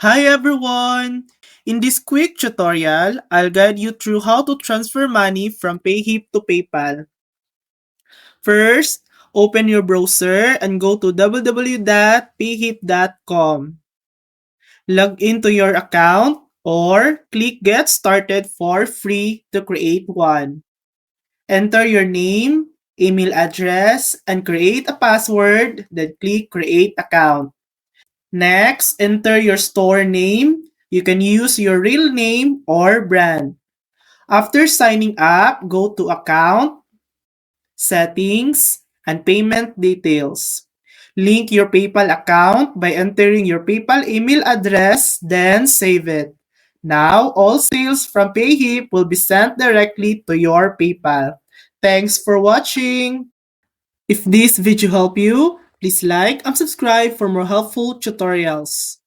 Hi everyone! In this quick tutorial, I'll guide you through how to transfer money from Payhip to PayPal. First, open your browser and go to www.payhip.com. Log into your account or click Get Started for free to create one. Enter your name, email address, and create a password, then click Create Account. Next, enter your store name. You can use your real name or brand. After signing up, go to Account, Settings, and Payment Details. Link your PayPal account by entering your PayPal email address, then save it. Now, all sales from Payhip will be sent directly to your PayPal. Thanks for watching! If this video helped you, please like and subscribe for more helpful tutorials.